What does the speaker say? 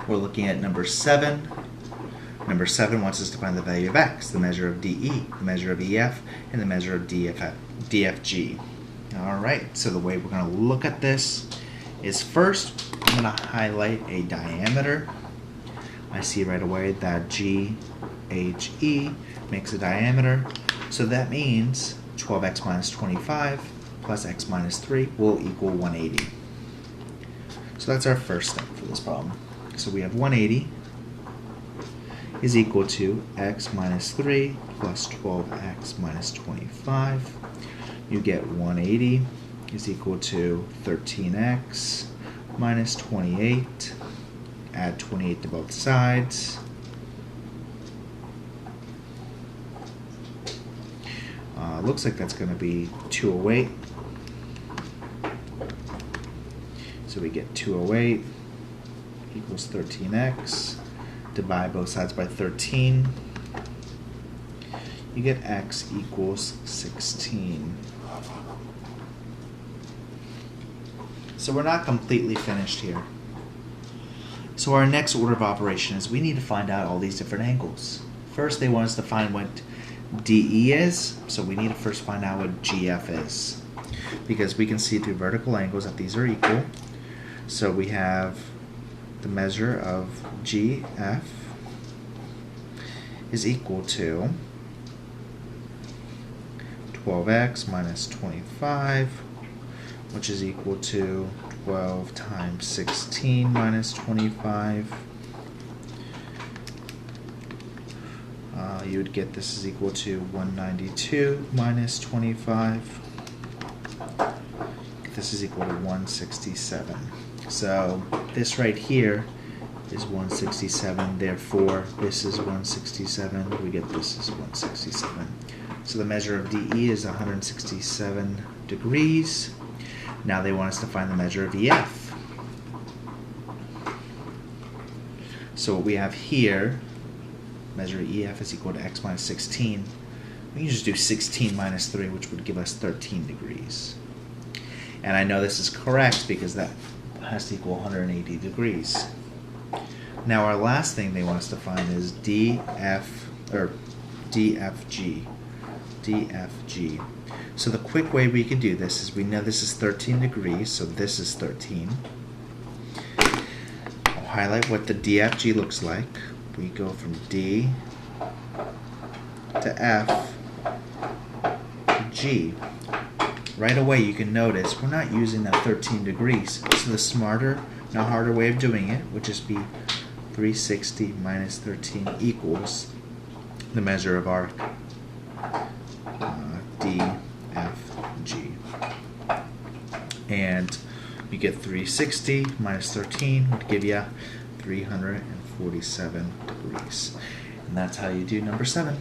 We're looking at number 7. Number 7 wants us to find the value of x, the measure of DE, the measure of EF, and the measure of DFG. Alright, so the way we're going to look at this is first, I'm going to highlight a diameter. I see right away that GHE makes a diameter, so that means 12x minus 25 plus x minus 3 will equal 180. So that's our first step for this problem. So we have 180 is equal to x minus 3 plus 12x minus 25. You get 180 is equal to 13x minus 28. Add 28 to both sides. Looks like that's going to be 208. So we get 208 equals 13x. Divide both sides by 13. You get x equals 16. So we're not completely finished here. So our next order of operation is we need to find out all these different angles. First, they want us to find what DE is, so we need to first find out what GF is. Because we can see through vertical angles that these are equal. So we have the measure of GF is equal to 12x minus 25, which is equal to 12 times 16 minus 25. You would get this is equal to 192 minus 25. This is equal to 167. So this right here is 167, therefore this is 167, we get this is 167. So the measure of DE is 167 degrees. Now they want us to find the measure of EF. So what we have here, measure of EF is equal to x minus 16. We can just do 16 minus 3, which would give us 13 degrees. And I know this is correct because that has to equal 180 degrees. Now our last thing they want us to find is DFG. So the quick way we can do this is we know this is 13 degrees, so this is 13. I'll highlight what the DFG looks like. We go from D to F to G. Right away you can notice we're not using that 13 degrees. So the smarter, not harder way of doing it would just be 360 minus 13 equals the measure of arc DFG. And you get 360 minus 13 would give you 347 degrees. And that's how you do number 7.